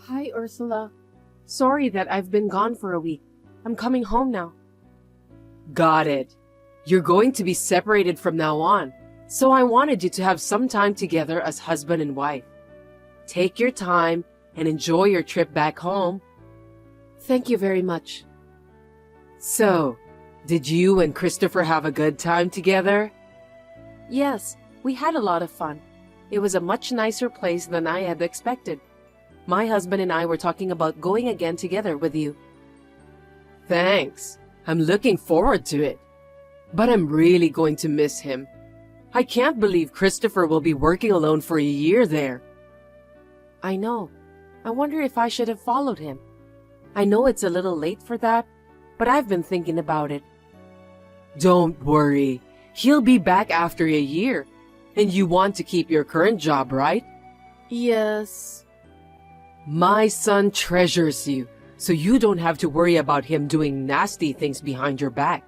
Hi, Ursula. Sorry that I've been gone for a week. I'm coming home now. Got it. You're going to be separated from now on, so I wanted you to have some time together as husband and wife. Take your time and enjoy your trip back home. Thank you very much. So, did you and Christopher have a good time together? Yes, we had a lot of fun. It was a much nicer place than I had expected. My husband and I were talking about going again together with you. Thanks. I'm looking forward to it. But I'm really going to miss him. I can't believe Christopher will be working alone for a year there. I know. I wonder if I should have followed him. I know it's a little late for that, but I've been thinking about it. Don't worry. He'll be back after a year. And you want to keep your current job, right? Yes. My son treasures you, so you don't have to worry about him doing nasty things behind your back.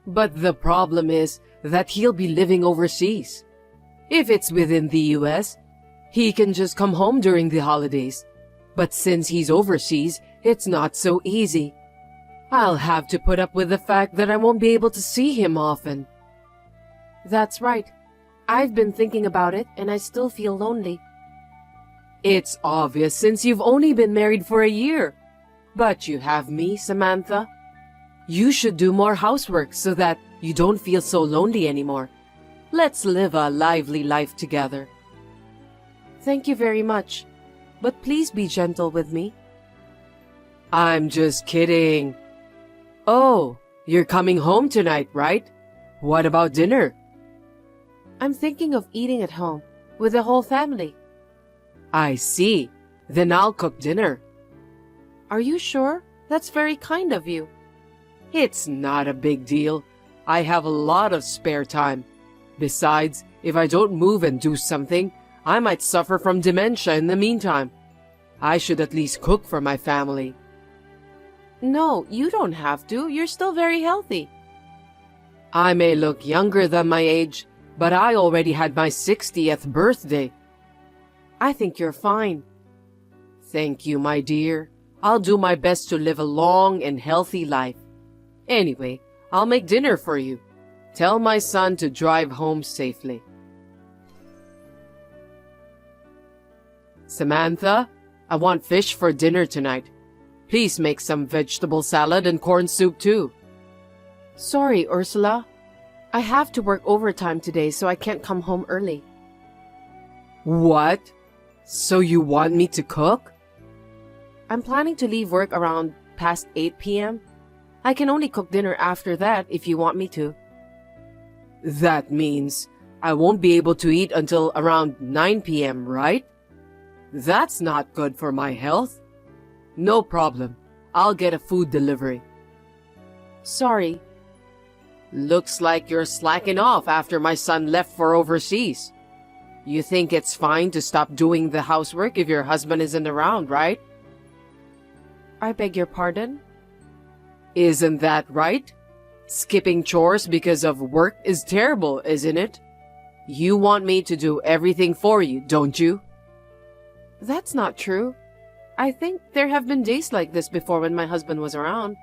But the problem is that he'll be living overseas. If it's within the US, he can just come home during the holidays. But since he's overseas, it's not so easy. I'll have to put up with the fact that I won't be able to see him often. That's right. I've been thinking about it and I still feel lonely. It's obvious since you've only been married for a year. But you have me, Samantha. You should do more housework so that you don't feel so lonely anymore. Let's live a lively life together. Thank you very much. But please be gentle with me. I'm just kidding. Oh, you're coming home tonight, right? What about dinner? I'm thinking of eating at home with the whole family. I see. Then I'll cook dinner. Are you sure? That's very kind of you. It's not a big deal. I have a lot of spare time. Besides, if I don't move and do something, I might suffer from dementia in the meantime. I should at least cook for my family. No, you don't have to. You're still very healthy. I may look younger than my age, but I already had my 60th birthday. I think you're fine. Thank you, my dear. I'll do my best to live a long and healthy life. Anyway, I'll make dinner for you. Tell my son to drive home safely. Samantha, I want fish for dinner tonight. Please make some vegetable salad and corn soup too. Sorry, Ursula. I have to work overtime today, so I can't come home early. What? So you want me to cook? I'm planning to leave work around past 8 p.m. I can only cook dinner after that if you want me to. That means I won't be able to eat until around 9 p.m., right? That's not good for my health. No problem. I'll get a food delivery. Sorry. Looks like you're slacking off after my son left for overseas. You think it's fine to stop doing the housework if your husband isn't around, right? I beg your pardon? Isn't that right? Skipping chores because of work is terrible, isn't it? You want me to do everything for you, don't you? That's not true. I think there have been days like this before when my husband was around.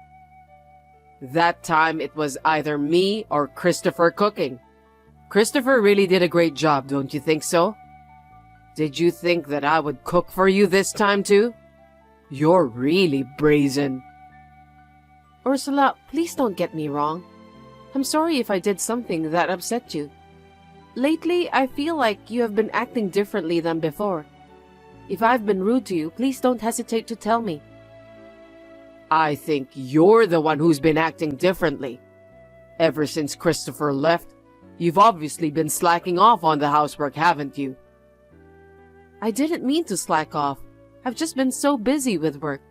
That time it was either me or Christopher cooking. Christopher really did a great job, don't you think so? Did you think that I would cook for you this time too? You're really brazen. Ursula, please don't get me wrong. I'm sorry if I did something that upset you. Lately, I feel like you have been acting differently than before. If I've been rude to you, please don't hesitate to tell me. I think you're the one who's been acting differently. Ever since Christopher left, you've obviously been slacking off on the housework, haven't you? I didn't mean to slack off. I've just been so busy with work.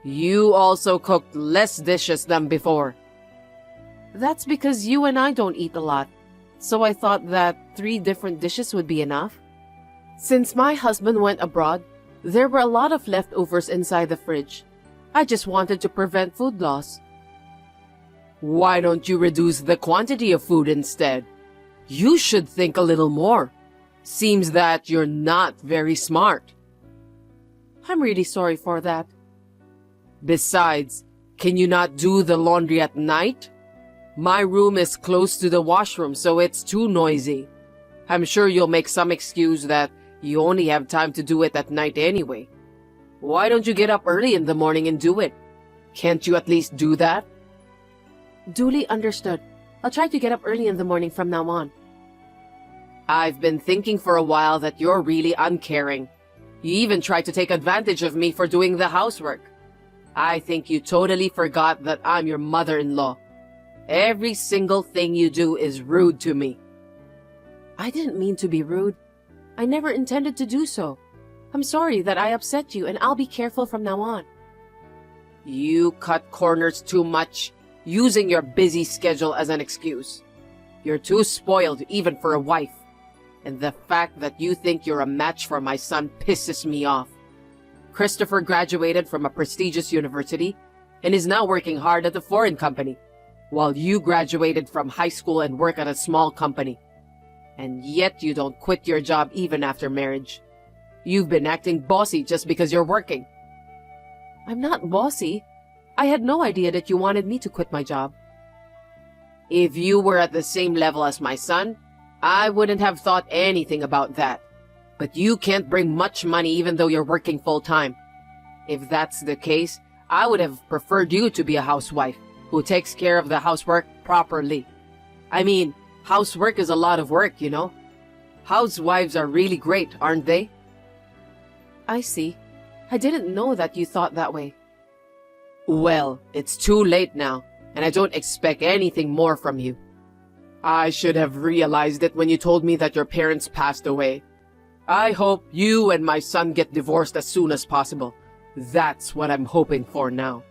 You also cooked less dishes than before. That's because you and I don't eat a lot, so I thought that 3 different dishes would be enough. Since my husband went abroad, there were a lot of leftovers inside the fridge. I just wanted to prevent food loss. Why don't you reduce the quantity of food instead? You should think a little more. Seems that you're not very smart. I'm really sorry for that. Besides, can you not do the laundry at night? My room is close to the washroom, so it's too noisy. I'm sure you'll make some excuse that you only have time to do it at night anyway. Why don't you get up early in the morning and do it? Can't you at least do that? Duly understood. I'll try to get up early in the morning from now on. I've been thinking for a while that you're really uncaring. You even tried to take advantage of me for doing the housework. I think you totally forgot that I'm your mother-in-law. Every single thing you do is rude to me. I didn't mean to be rude. I never intended to do so. I'm sorry that I upset you, and I'll be careful from now on. You cut corners too much, using your busy schedule as an excuse. You're too spoiled even for a wife. And the fact that you think you're a match for my son pisses me off. Christopher graduated from a prestigious university and is now working hard at a foreign company, while you graduated from high school and work at a small company. And yet you don't quit your job even after marriage. You've been acting bossy just because you're working. I'm not bossy. I had no idea that you wanted me to quit my job. If you were at the same level as my son, I wouldn't have thought anything about that. But you can't bring much money even though you're working full-time. If that's the case, I would have preferred you to be a housewife who takes care of the housework properly. I mean, housework is a lot of work, you know. Housewives are really great, aren't they? I see. I didn't know that you thought that way. Well, it's too late now, and I don't expect anything more from you. I should have realized it when you told me that your parents passed away. I hope you and my son get divorced as soon as possible. That's what I'm hoping for now.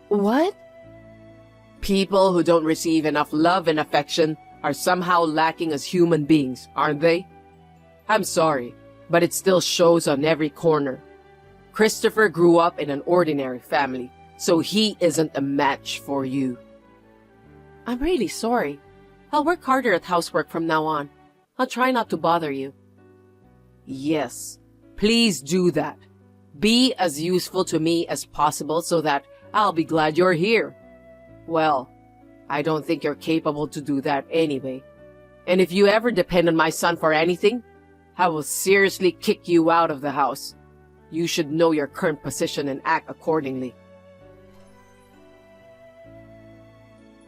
What? People who don't receive enough love and affection are somehow lacking as human beings, aren't they? I'm sorry, but it still shows on every corner. Christopher grew up in an ordinary family, so he isn't a match for you. I'm really sorry. I'll work harder at housework from now on. I'll try not to bother you. Yes, please do that. Be as useful to me as possible so that I'll be glad you're here. Well, I don't think you're capable to do that anyway. And if you ever depend on my son for anything, I will seriously kick you out of the house. You should know your current position and act accordingly.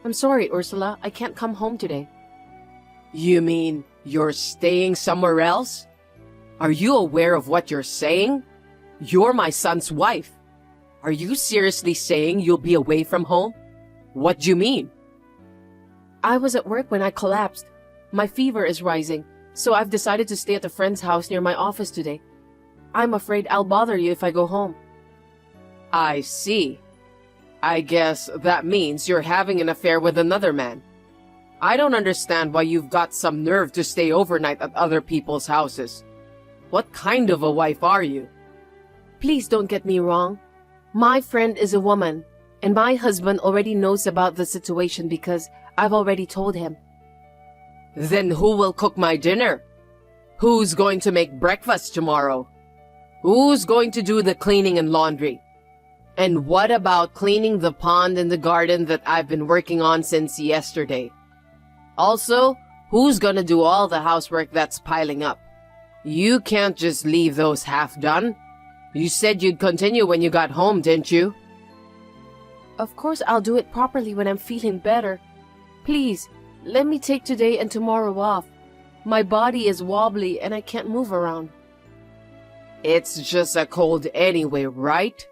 I'm sorry, Ursula. I can't come home today. You mean you're staying somewhere else? Are you aware of what you're saying? You're my son's wife. Are you seriously saying you'll be away from home? What do you mean? I was at work when I collapsed. My fever is rising, so I've decided to stay at a friend's house near my office today. I'm afraid I'll bother you if I go home. I see. I guess that means you're having an affair with another man. I don't understand why you've got some nerve to stay overnight at other people's houses. What kind of a wife are you? Please don't get me wrong. My friend is a woman, and my husband already knows about the situation because I've already told him. Then who will cook my dinner? Who's going to make breakfast tomorrow? Who's going to do the cleaning and laundry? And what about cleaning the pond in the garden that I've been working on since yesterday? Also, who's gonna do all the housework that's piling up? You can't just leave those half done. You said you'd continue when you got home, didn't you? Of course I'll do it properly when I'm feeling better. Please, let me take today and tomorrow off. My body is wobbly and I can't move around. It's just a cold anyway, right?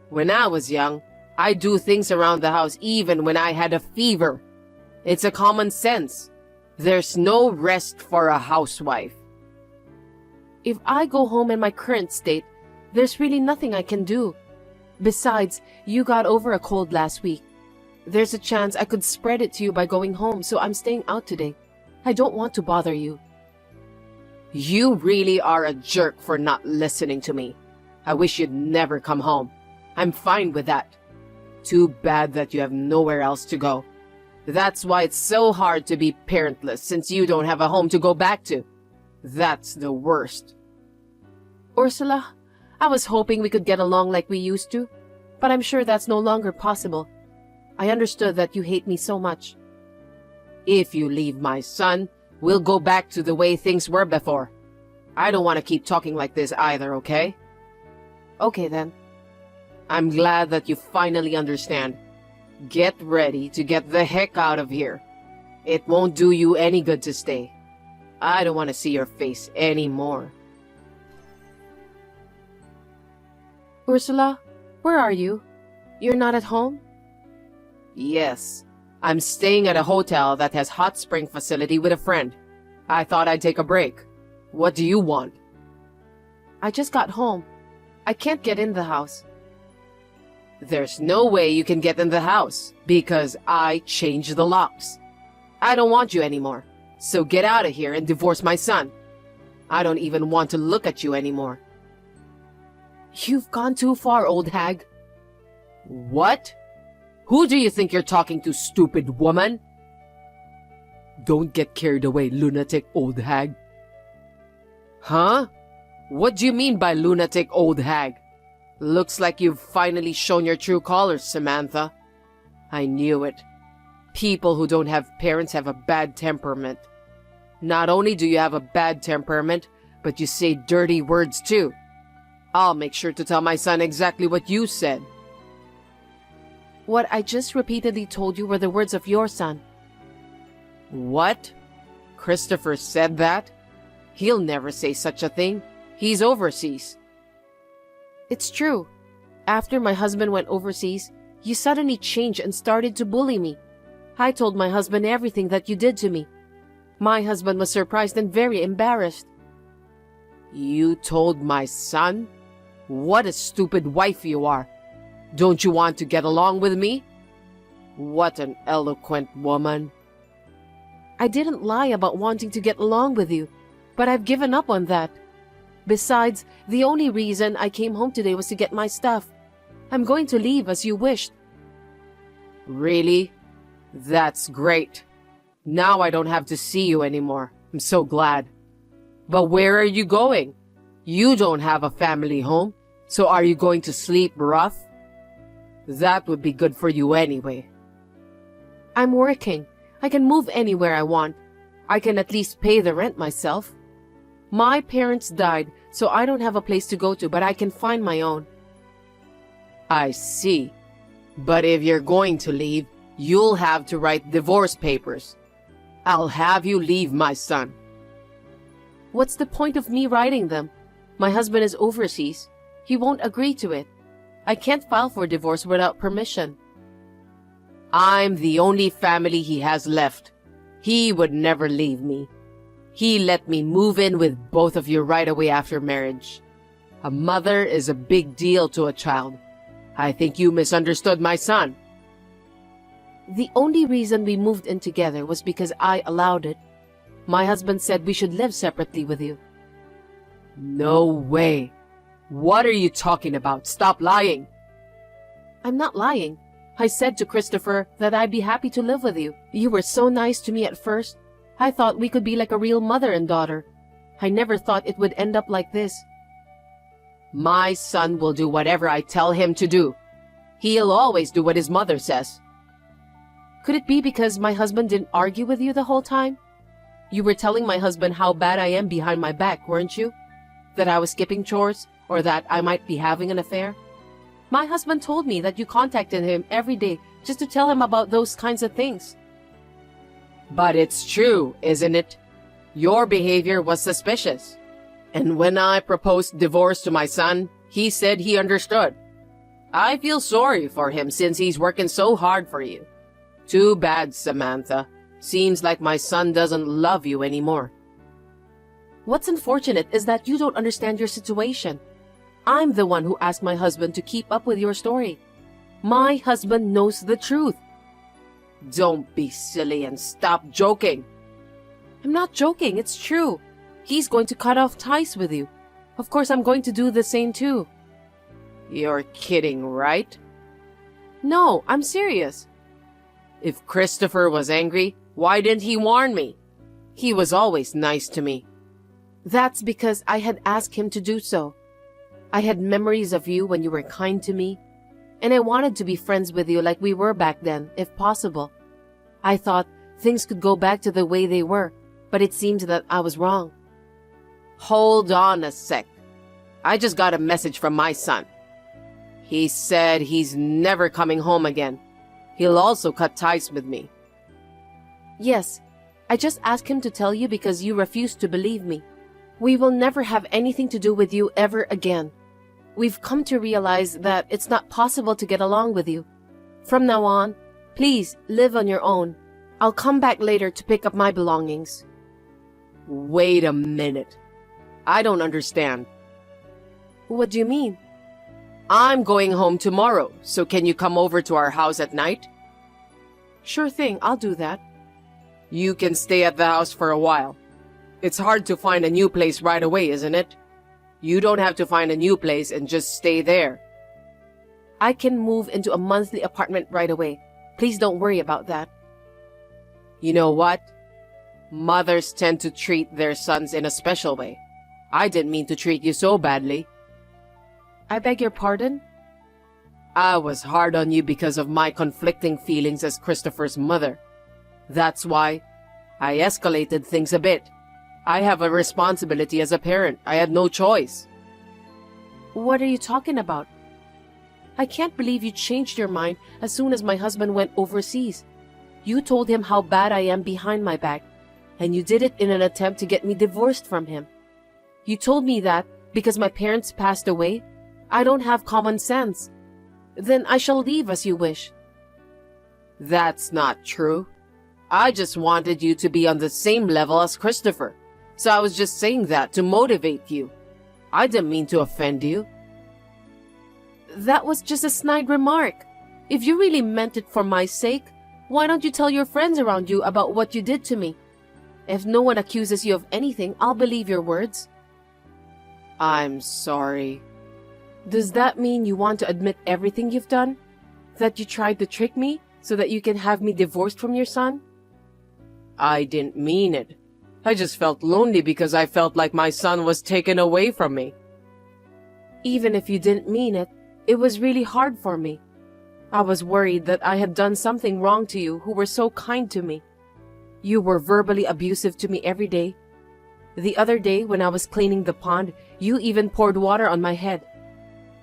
When I was young, I'd do things around the house even when I had a fever. It's a common sense. There's no rest for a housewife. If I go home in my current state, there's really nothing I can do. Besides, you got over a cold last week. There's a chance I could spread it to you by going home, so I'm staying out today. I don't want to bother you. You really are a jerk for not listening to me. I wish you'd never come home. I'm fine with that. Too bad that you have nowhere else to go. That's why it's so hard to be parentless since you don't have a home to go back to. That's the worst. Ursula, I was hoping we could get along like we used to, but I'm sure that's no longer possible. I understood that you hate me so much. If you leave my son, we'll go back to the way things were before. I don't want to keep talking like this either, okay? Okay then. I'm glad that you finally understand. Get ready to get the heck out of here. It won't do you any good to stay. I don't want to see your face anymore. Ursula, where are you? You're not at home? Yes, I'm staying at a hotel that has hot spring facility with a friend. I thought I'd take a break. What do you want? I just got home. I can't get in the house. There's no way you can get in the house because I changed the locks. I don't want you anymore, so get out of here and divorce my son. I don't even want to look at you anymore. You've gone too far, old hag. What? Who do you think you're talking to, stupid woman? Don't get carried away, lunatic old hag. Huh? What do you mean by lunatic old hag? Looks like you've finally shown your true colors, Samantha. I knew it. People who don't have parents have a bad temperament. Not only do you have a bad temperament, but you say dirty words too. I'll make sure to tell my son exactly what you said. What I just repeatedly told you were the words of your son. What? Christopher said that? He'll never say such a thing. He's overseas. It's true. After my husband went overseas, you suddenly changed and started to bully me. I told my husband everything that you did to me. My husband was surprised and very embarrassed. You told my son? What a stupid wife you are. Don't you want to get along with me? What an eloquent woman. I didn't lie about wanting to get along with you, but I've given up on that. Besides, the only reason I came home today was to get my stuff. I'm going to leave as you wished. Really? That's great. Now I don't have to see you anymore. I'm so glad. But where are you going? You don't have a family home, so are you going to sleep rough? That would be good for you anyway. I'm working. I can move anywhere I want. I can at least pay the rent myself. My parents died, so I don't have a place to go to, but I can find my own. I see. But if you're going to leave, you'll have to write divorce papers. I'll have you leave my son. What's the point of me writing them? My husband is overseas. He won't agree to it. I can't file for divorce without permission. I'm the only family he has left. He would never leave me. He let me move in with both of you right away after marriage. A mother is a big deal to a child. I think you misunderstood my son. The only reason we moved in together was because I allowed it. My husband said we should live separately with you. No way. What are you talking about? Stop lying. I'm not lying. I said to Christopher that I'd be happy to live with you. You were so nice to me at first. I thought we could be like a real mother and daughter. I never thought it would end up like this. My son will do whatever I tell him to do. He'll always do what his mother says. Could it be because my husband didn't argue with you the whole time? You were telling my husband how bad I am behind my back, weren't you? That I was skipping chores, or that I might be having an affair? My husband told me that you contacted him every day just to tell him about those kinds of things. But it's true, isn't it? Your behavior was suspicious. And when I proposed divorce to my son, he said he understood. I feel sorry for him since he's working so hard for you. Too bad, Samantha. Seems like my son doesn't love you anymore. What's unfortunate is that you don't understand your situation. I'm the one who asked my husband to keep up with your story. My husband knows the truth. Don't be silly and stop joking. I'm not joking, it's true. He's going to cut off ties with you. Of course, I'm going to do the same too. You're kidding, right? No, I'm serious. If Christopher was angry, why didn't he warn me? He was always nice to me. That's because I had asked him to do so. I had memories of you when you were kind to me, and I wanted to be friends with you like we were back then, if possible. I thought things could go back to the way they were, but it seemed that I was wrong. Hold on a sec. I just got a message from my son. He said he's never coming home again. He'll also cut ties with me. Yes, I just asked him to tell you because you refused to believe me. We will never have anything to do with you ever again. We've come to realize that it's not possible to get along with you. From now on, please live on your own. I'll come back later to pick up my belongings. Wait a minute. I don't understand. What do you mean? I'm going home tomorrow, so can you come over to our house at night? Sure thing, I'll do that. You can stay at the house for a while. It's hard to find a new place right away, isn't it? You don't have to find a new place and just stay there. I can move into a monthly apartment right away. Please don't worry about that. You know what? Mothers tend to treat their sons in a special way. I didn't mean to treat you so badly. I beg your pardon? I was hard on you because of my conflicting feelings as Christopher's mother. That's why I escalated things a bit. I have a responsibility as a parent. I had no choice. What are you talking about? I can't believe you changed your mind as soon as my husband went overseas. You told him how bad I am behind my back, and you did it in an attempt to get me divorced from him. You told me that because my parents passed away, I don't have common sense. Then I shall leave as you wish. That's not true. I just wanted you to be on the same level as Christopher, so I was just saying that to motivate you. I didn't mean to offend you. That was just a snide remark. If you really meant it for my sake, why don't you tell your friends around you about what you did to me? If no one accuses you of anything, I'll believe your words. I'm sorry. Does that mean you want to admit everything you've done? That you tried to trick me so that you can have me divorced from your son? I didn't mean it. I just felt lonely because I felt like my son was taken away from me. Even if you didn't mean it, it was really hard for me. I was worried that I had done something wrong to you who were so kind to me. You were verbally abusive to me every day. The other day when I was cleaning the pond, you even poured water on my head.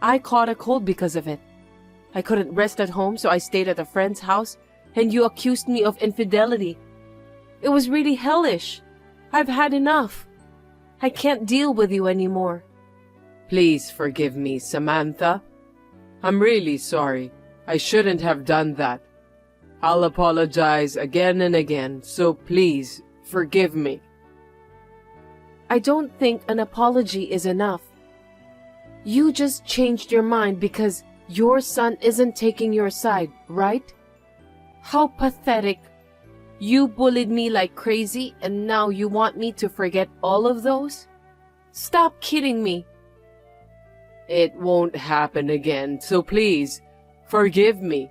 I caught a cold because of it. I couldn't rest at home, so I stayed at a friend's house, and you accused me of infidelity. It was really hellish. I've had enough. I can't deal with you anymore. Please forgive me, Samantha. I'm really sorry. I shouldn't have done that. I'll apologize again and again, so please forgive me. I don't think an apology is enough. You just changed your mind because your son isn't taking your side, right? How pathetic. You bullied me like crazy and now you want me to forget all of those? Stop kidding me. It won't happen again, so please, forgive me.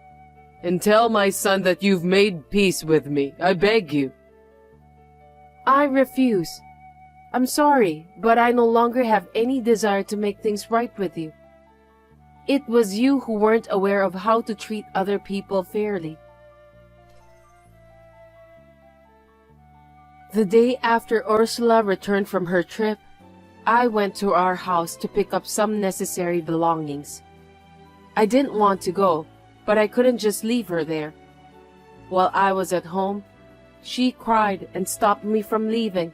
And tell my son that you've made peace with me. I beg you. I refuse. I'm sorry, but I no longer have any desire to make things right with you. It was you who weren't aware of how to treat other people fairly. The day after Ursula returned from her trip, I went to our house to pick up some necessary belongings. I didn't want to go, but I couldn't just leave her there. While I was at home, she cried and stopped me from leaving.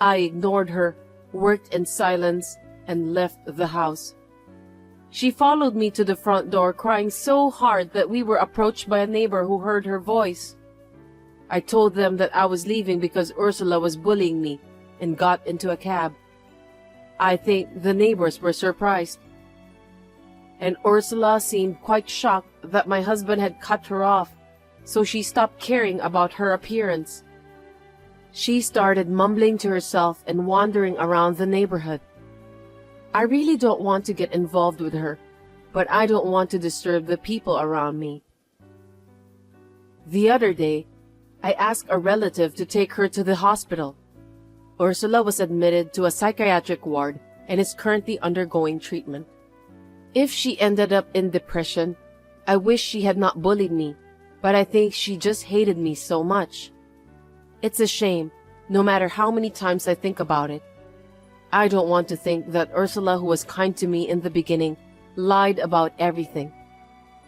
I ignored her, worked in silence, and left the house. She followed me to the front door, crying so hard that we were approached by a neighbor who heard her voice. I told them that I was leaving because Ursula was bullying me and got into a cab. I think the neighbors were surprised. And Ursula seemed quite shocked that my husband had cut her off, so she stopped caring about her appearance. She started mumbling to herself and wandering around the neighborhood. I really don't want to get involved with her, but I don't want to disturb the people around me. The other day, I asked a relative to take her to the hospital. Ursula was admitted to a psychiatric ward and is currently undergoing treatment. If she ended up in depression, I wish she had not bullied me, but I think she just hated me so much. It's a shame, no matter how many times I think about it. I don't want to think that Ursula, who was kind to me in the beginning, lied about everything.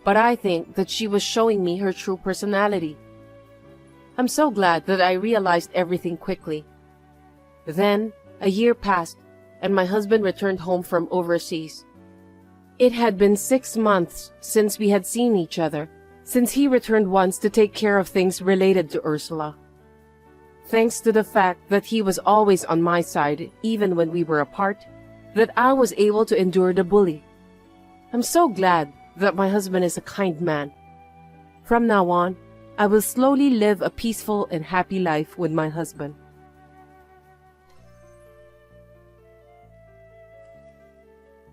But I think that she was showing me her true personality. I'm so glad that I realized everything quickly. Then, a year passed, and my husband returned home from overseas. It had been 6 months since we had seen each other, since he returned once to take care of things related to Ursula. Thanks to the fact that he was always on my side, even when we were apart, that I was able to endure the bully. I'm so glad that my husband is a kind man. From now on, I will slowly live a peaceful and happy life with my husband.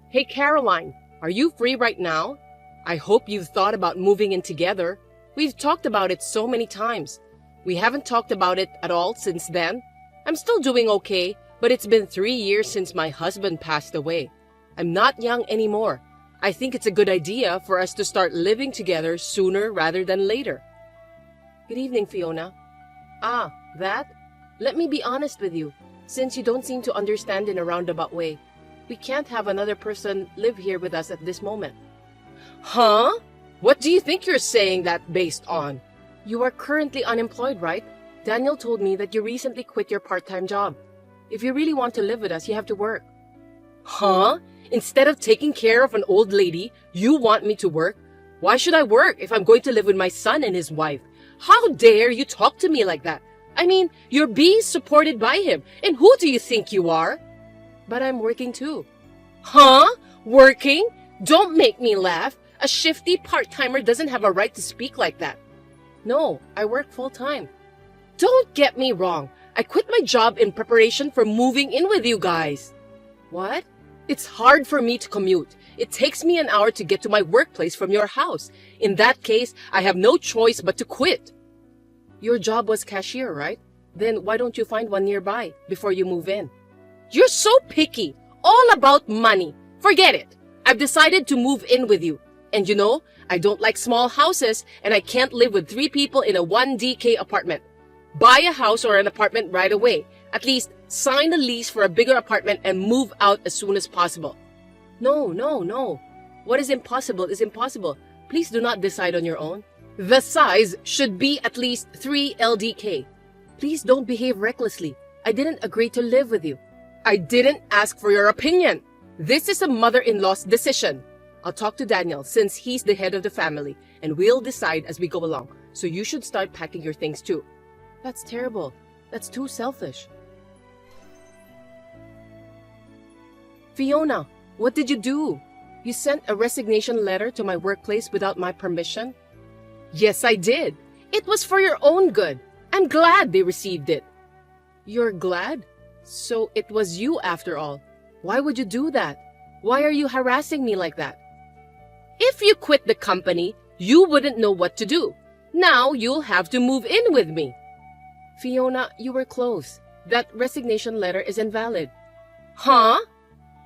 Hey Caroline, are you free right now? I hope you've thought about moving in together. We've talked about it so many times. We haven't talked about it at all since then. I'm still doing okay, but it's been 3 years since my husband passed away. I'm not young anymore. I think it's a good idea for us to start living together sooner rather than later. Good evening, Fiona. Ah, that? Let me be honest with you, since you don't seem to understand in a roundabout way. We can't have another person live here with us at this moment. Huh? What do you think you're saying that based on? You are currently unemployed, right? Daniel told me that you recently quit your part-time job. If you really want to live with us, you have to work. Huh? Instead of taking care of an old lady, you want me to work? Why should I work if I'm going to live with my son and his wife? How dare you talk to me like that? I mean, you're being supported by him, and who do you think you are? But I'm working too. Huh? Working? Don't make me laugh. A shifty part-timer doesn't have a right to speak like that. No, I work full-time. Don't get me wrong. I quit my job in preparation for moving in with you guys. What? It's hard for me to commute. It takes me an hour to get to my workplace from your house. In that case, I have no choice but to quit. Your job was cashier, right? Then why don't you find one nearby before you move in? You're so picky. All about money. Forget it. I've decided to move in with you. And you know, I don't like small houses and I can't live with 3 people in a 1DK apartment. Buy a house or an apartment right away. At least sign a lease for a bigger apartment and move out as soon as possible. No. What is impossible is impossible. Please do not decide on your own. The size should be at least 3 LDK. Please don't behave recklessly. I didn't agree to live with you. I didn't ask for your opinion. This is a mother-in-law's decision. I'll talk to Daniel since he's the head of the family and we'll decide as we go along. So you should start packing your things too. That's terrible. That's too selfish. Fiona, what did you do? You sent a resignation letter to my workplace without my permission? Yes, I did. It was for your own good. I'm glad they received it. You're glad? So it was you after all. Why would you do that? Why are you harassing me like that? If you quit the company, you wouldn't know what to do. Now you'll have to move in with me. Fiona, you were close. That resignation letter is invalid. Huh?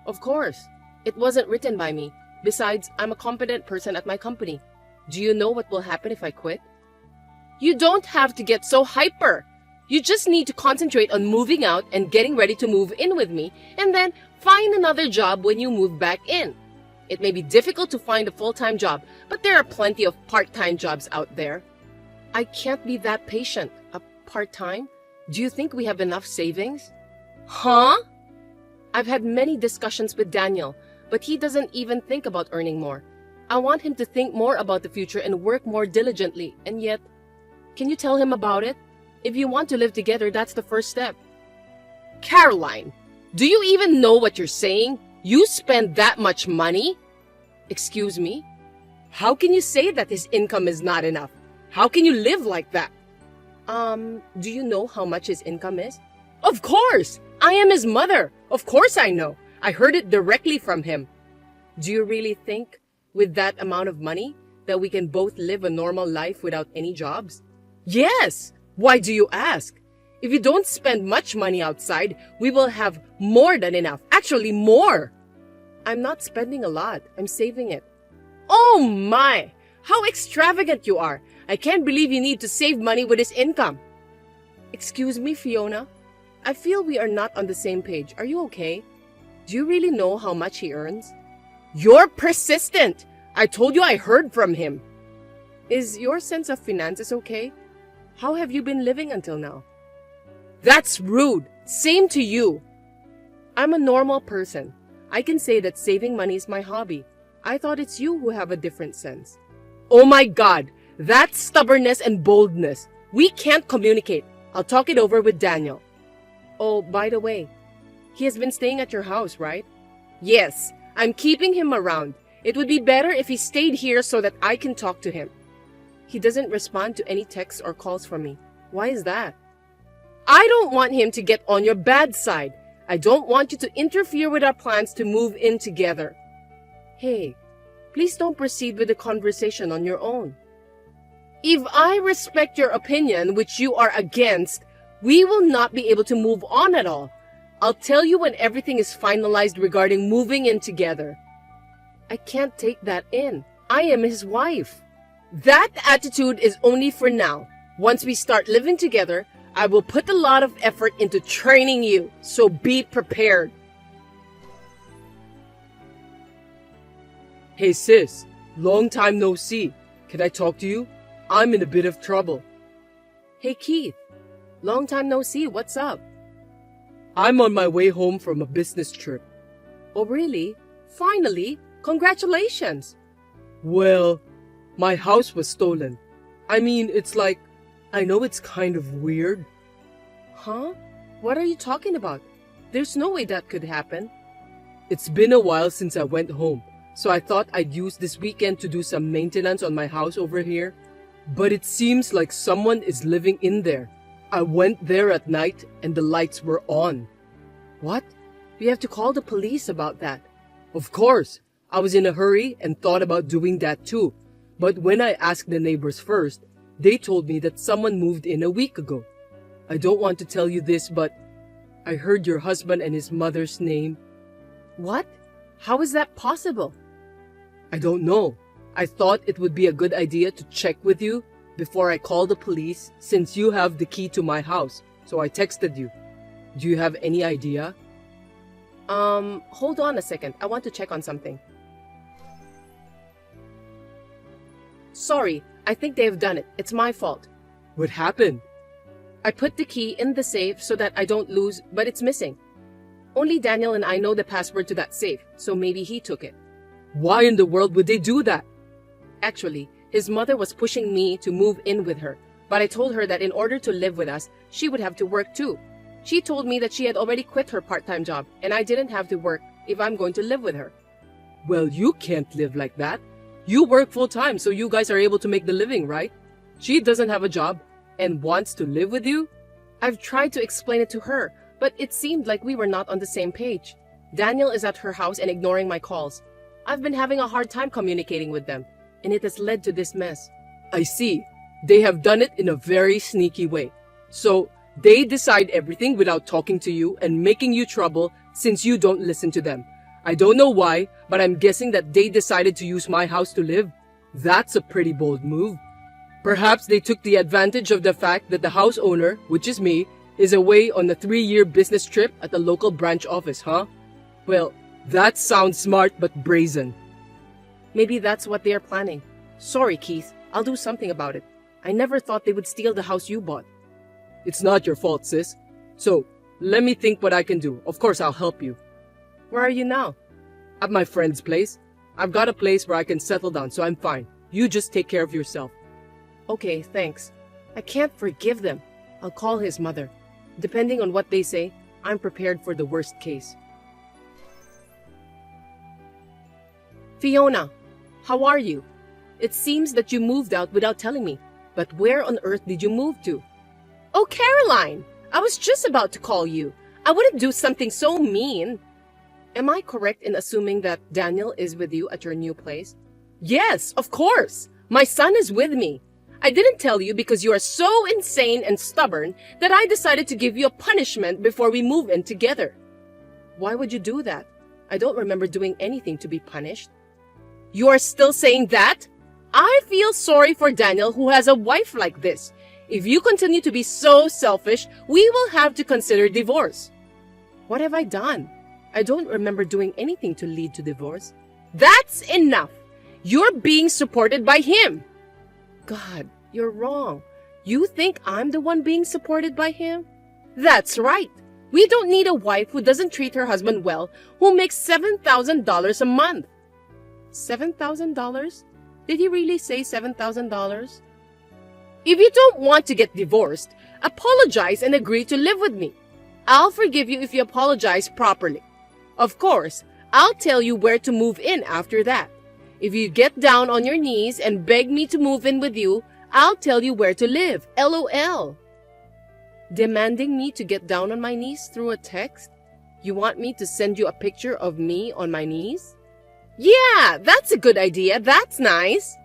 Of course. It wasn't written by me. Besides, I'm a competent person at my company. Do you know what will happen if I quit? You don't have to get so hyper. You just need to concentrate on moving out and getting ready to move in with me, and then find another job when you move back in. It may be difficult to find a full-time job, but there are plenty of part-time jobs out there. I can't be that patient. A part-time? Do you think we have enough savings? Huh? I've had many discussions with Daniel, but he doesn't even think about earning more. I want him to think more about the future and work more diligently, and yet, can you tell him about it? If you want to live together, that's the first step. Caroline, do you even know what you're saying? You spend that much money? Excuse me? How can you say that his income is not enough? How can you live like that? Do you know how much his income is? Of course! I am his mother. Of course I know. I heard it directly from him. Do you really think, with that amount of money, that we can both live a normal life without any jobs? Yes! Why do you ask? If you don't spend much money outside, we will have more than enough. Actually, more. I'm not spending a lot. I'm saving it. Oh my! How extravagant you are! I can't believe you need to save money with this income. Excuse me, Fiona. I feel we are not on the same page. Are you okay? Do you really know how much he earns? You're persistent! I told you I heard from him. Is your sense of finances okay? How have you been living until now? That's rude. Same to you. I'm a normal person. I can say that saving money is my hobby. I thought it's you who have a different sense. Oh my God, that's stubbornness and boldness. We can't communicate. I'll talk it over with Daniel. Oh, by the way, he has been staying at your house, right? Yes, I'm keeping him around. It would be better if he stayed here so that I can talk to him. He doesn't respond to any texts or calls from me. Why is that? I don't want him to get on your bad side. I don't want you to interfere with our plans to move in together. Hey, please don't proceed with the conversation on your own. If I respect your opinion, which you are against, we will not be able to move on at all. I'll tell you when everything is finalized regarding moving in together. I can't take that in. I am his wife. That attitude is only for now. Once we start living together, I will put a lot of effort into training you, so be prepared. Hey sis, long time no see. Can I talk to you? I'm in a bit of trouble. Hey Keith, long time no see. What's up? I'm on my way home from a business trip. Oh really? Finally? Congratulations. Well, my house was stolen. I mean, it's like, I know it's kind of weird. Huh? What are you talking about? There's no way that could happen. It's been a while since I went home, so I thought I'd use this weekend to do some maintenance on my house over here. But it seems like someone is living in there. I went there at night and the lights were on. What? We have to call the police about that. Of course. I was in a hurry and thought about doing that too. But when I asked the neighbors first, they told me that someone moved in a week ago. I don't want to tell you this, but I heard your husband and his mother's name. What? How is that possible? I don't know. I thought it would be a good idea to check with you before I call the police since you have the key to my house, so I texted you. Do you have any idea? Hold on a second. I want to check on something. Sorry, I think they have done it. It's my fault. What happened? I put the key in the safe so that I don't lose, but it's missing. Only Daniel and I know the password to that safe, so maybe he took it. Why in the world would they do that? Actually, his mother was pushing me to move in with her, but I told her that in order to live with us, she would have to work too. She told me that she had already quit her part-time job, and I didn't have to work if I'm going to live with her. Well, you can't live like that. You work full-time, so you guys are able to make the living, right? She doesn't have a job and wants to live with you? I've tried to explain it to her, but it seemed like we were not on the same page. Daniel is at her house and ignoring my calls. I've been having a hard time communicating with them, and it has led to this mess. I see. They have done it in a very sneaky way. So, they decide everything without talking to you and making you trouble since you don't listen to them. I don't know why, but I'm guessing that they decided to use my house to live. That's a pretty bold move. Perhaps they took the advantage of the fact that the house owner, which is me, is away on a 3-year business trip at the local branch office, huh? Well, that sounds smart but brazen. Maybe that's what they are planning. Sorry, Keith. I'll do something about it. I never thought they would steal the house you bought. It's not your fault, sis. So, let me think what I can do. Of course, I'll help you. Where are you now? At my friend's place. I've got a place where I can settle down, so I'm fine. You just take care of yourself. Okay, thanks. I can't forgive them. I'll call his mother. Depending on what they say, I'm prepared for the worst case. Fiona, how are you? It seems that you moved out without telling me. But where on earth did you move to? Oh, Caroline! I was just about to call you. I wouldn't do something so mean. Am I correct in assuming that Daniel is with you at your new place? Yes, of course. My son is with me. I didn't tell you because you are so insane and stubborn that I decided to give you a punishment before we move in together. Why would you do that? I don't remember doing anything to be punished. You are still saying that? I feel sorry for Daniel who has a wife like this. If you continue to be so selfish, we will have to consider divorce. What have I done? I don't remember doing anything to lead to divorce. That's enough. You're being supported by him. God, you're wrong. You think I'm the one being supported by him? That's right. We don't need a wife who doesn't treat her husband well, who makes $7,000 a month. $7,000? Did he really say $7,000? If you don't want to get divorced, apologize and agree to live with me. I'll forgive you if you apologize properly. Of course, I'll tell you where to move in after that. If you get down on your knees and beg me to move in with you, I'll tell you where to live. LOL. Demanding me to get down on my knees through a text? You want me to send you a picture of me on my knees? Yeah, that's a good idea. That's nice.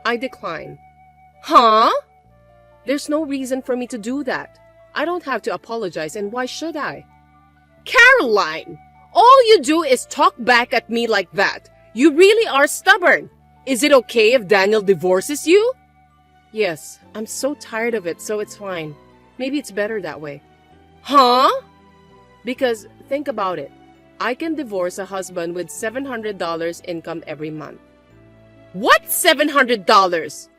I decline. Huh? There's no reason for me to do that. I don't have to apologize, and why should I? Caroline, all you do is talk back at me like that. You really are stubborn. Is it okay if Daniel divorces you? Yes, I'm so tired of it, so it's fine. Maybe it's better that way. Huh? Because think about it. I can divorce a husband with $700 income every month. What $700?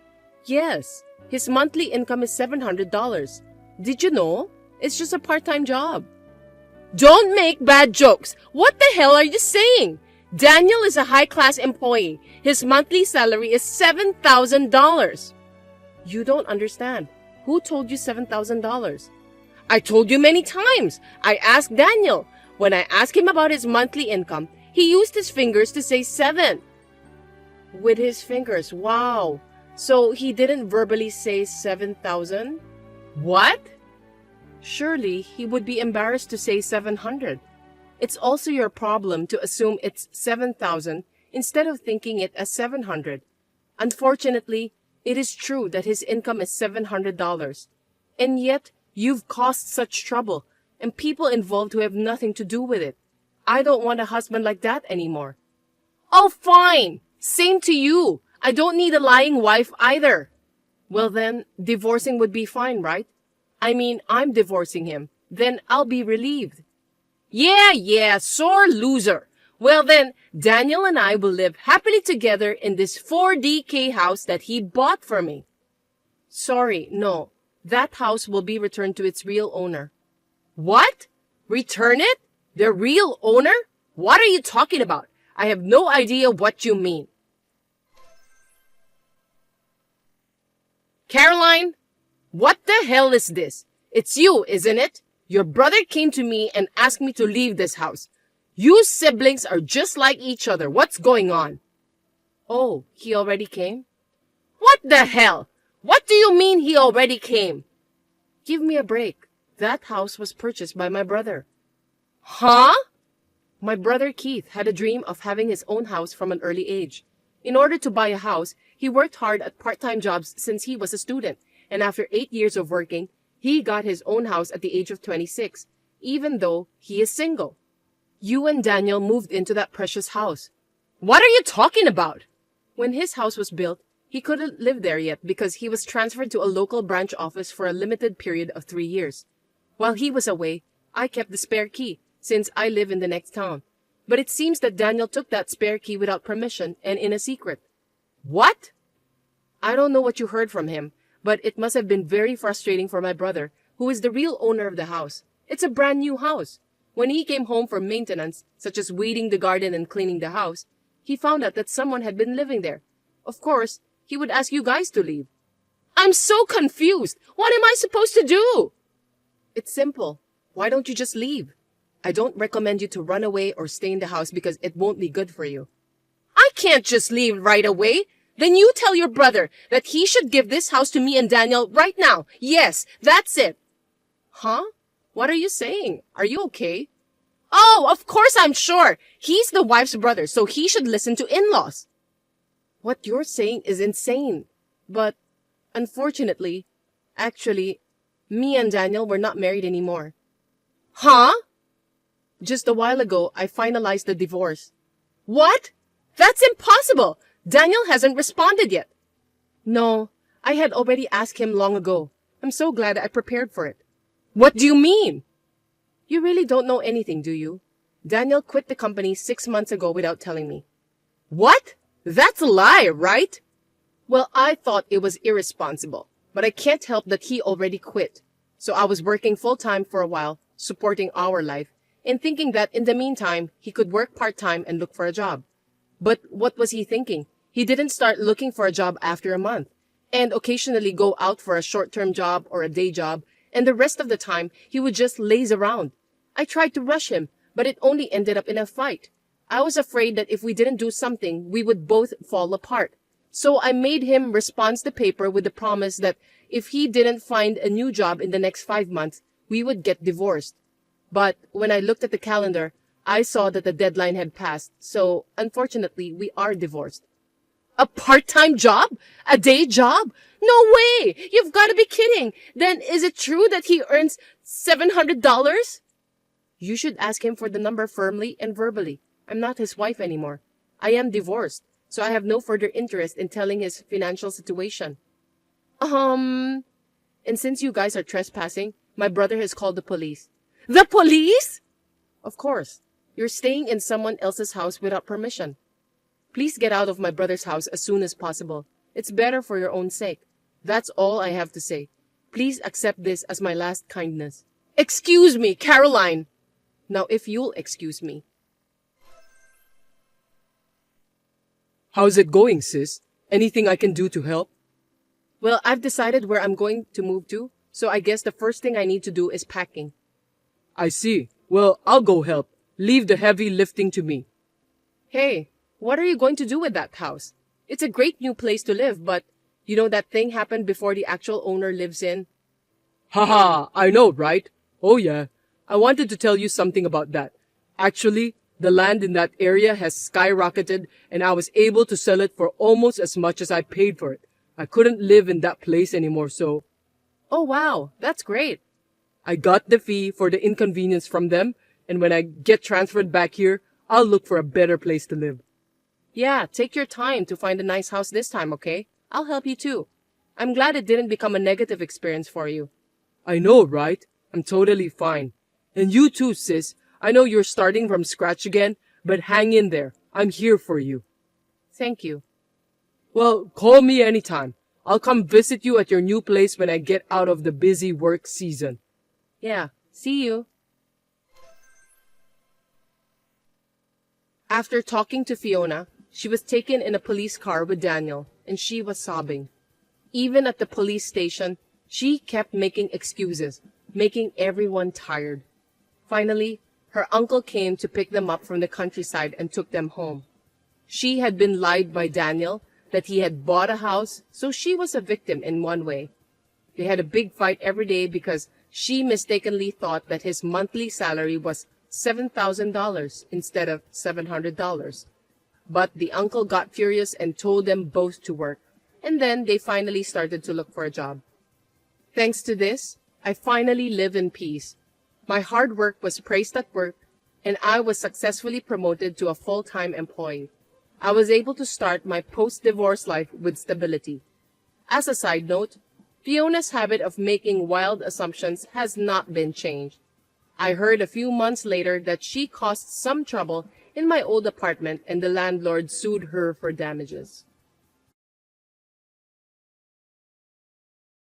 Yes, his monthly income is $700. Did you know? It's just a part-time job. Don't make bad jokes. What the hell are you saying? Daniel is a high-class employee. His monthly salary is $7,000. You don't understand. Who told you $7,000? I told you many times. I asked Daniel. When I asked him about his monthly income, he used his fingers to say 7. With his fingers, wow. So he didn't verbally say 7,000? What? Surely he would be embarrassed to say 700. It's also your problem to assume it's 7,000 instead of thinking it as 700. Unfortunately, it is true that his income is $700. And yet, you've caused such trouble and people involved who have nothing to do with it. I don't want a husband like that anymore. Oh, fine. Same to you. I don't need a lying wife either. Well then, divorcing would be fine, right? I mean, I'm divorcing him. Then I'll be relieved. Yeah, sore loser. Well then, Daniel and I will live happily together in this 4DK house that he bought for me. Sorry, no. That house will be returned to its real owner. What? Return it? The real owner? What are you talking about? I have no idea what you mean. Caroline, what the hell is this? It's you, isn't it? Your brother came to me and asked me to leave this house. You siblings are just like each other. What's going on? Oh, he already came? What the hell? What do you mean he already came? Give me a break. That house was purchased by my brother. Huh? My brother Keith had a dream of having his own house from an early age. In order to buy a house, he worked hard at part-time jobs since he was a student, and after 8 years of working, he got his own house at the age of 26, even though he is single. You and Daniel moved into that precious house. What are you talking about? When his house was built, he couldn't live there yet because he was transferred to a local branch office for a limited period of 3 years. While he was away, I kept the spare key, since I live in the next town. But it seems that Daniel took that spare key without permission and in a secret. What? I don't know what you heard from him, but it must have been very frustrating for my brother, who is the real owner of the house. It's a brand new house. When he came home for maintenance, such as weeding the garden and cleaning the house, he found out that someone had been living there. Of course, he would ask you guys to leave. I'm so confused. What am I supposed to do? It's simple. Why don't you just leave? I don't recommend you to run away or stay in the house because it won't be good for you. I can't just leave right away. Then you tell your brother that he should give this house to me and Daniel right now. Yes, that's it. Huh? What are you saying? Are you okay? Oh, of course I'm sure. He's the wife's brother, so he should listen to in-laws. What you're saying is insane. But Unfortunately, actually, me and Daniel were not married anymore. Huh? Just a while ago, I finalized the divorce. What? That's impossible! Daniel hasn't responded yet. No, I had already asked him long ago. I'm so glad I prepared for it. What do you mean? You really don't know anything, do you? Daniel quit the company 6 months ago without telling me. What? That's a lie, right? Well, I thought it was irresponsible, but I can't help that he already quit. So I was working full-time for a while, supporting our life, and thinking that in the meantime, he could work part-time and look for a job. But what was he thinking? He didn't start looking for a job after a month, and occasionally go out for a short-term job or a day job, and the rest of the time, he would just laze around. I tried to rush him, but it only ended up in a fight. I was afraid that if we didn't do something, we would both fall apart. So I made him respond the paper with the promise that if he didn't find a new job in the next 5 months, we would get divorced. But when I looked at the calendar, I saw that the deadline had passed, so unfortunately, we are divorced. A part-time job? A day job? No way! You've got to be kidding! Then is it true that he earns $700? You should ask him for the number firmly and verbally. I'm not his wife anymore. I am divorced, so I have no further interest in telling his financial situation. And since you guys are trespassing, my brother has called the police. The police? Of course. You're staying in someone else's house without permission. Please get out of my brother's house as soon as possible. It's better for your own sake. That's all I have to say. Please accept this as my last kindness. Excuse me, Caroline! Now if you'll excuse me. How's it going, sis? Anything I can do to help? Well, I've decided where I'm going to move to, so I guess the first thing I need to do is packing. I see. Well, I'll go help. Leave the heavy lifting to me. Hey, what are you going to do with that house? It's a great new place to live, but you know that thing happened before the actual owner lives in? Haha, I know, right? Oh yeah, I wanted to tell you something about that. Actually, the land in that area has skyrocketed and I was able to sell it for almost as much as I paid for it. I couldn't live in that place anymore, so... Oh wow, that's great. I got the fee for the inconvenience from them, and when I get transferred back here, I'll look for a better place to live. Yeah, take your time to find a nice house this time, okay? I'll help you too. I'm glad it didn't become a negative experience for you. I know, right? I'm totally fine. And you too, sis. I know you're starting from scratch again, but hang in there. I'm here for you. Thank you. Well, call me anytime. I'll come visit you at your new place when I get out of the busy work season. Yeah, see you. After talking to Fiona, she was taken in a police car with Daniel, and she was sobbing. Even at the police station, she kept making excuses, making everyone tired. Finally, her uncle came to pick them up from the countryside and took them home. She had been lied by Daniel that he had bought a house, so she was a victim in one way. They had a big fight every day because she mistakenly thought that his monthly salary was $7,000 instead of $700. But the uncle got furious and told them both to work, and then they finally started to look for a job. Thanks to this, I finally live in peace. My hard work was praised at work, and I was successfully promoted to a full-time employee. I was able to start my post-divorce life with stability. As a side note, Fiona's habit of making wild assumptions has not been changed. I heard a few months later that she caused some trouble in my old apartment and the landlord sued her for damages.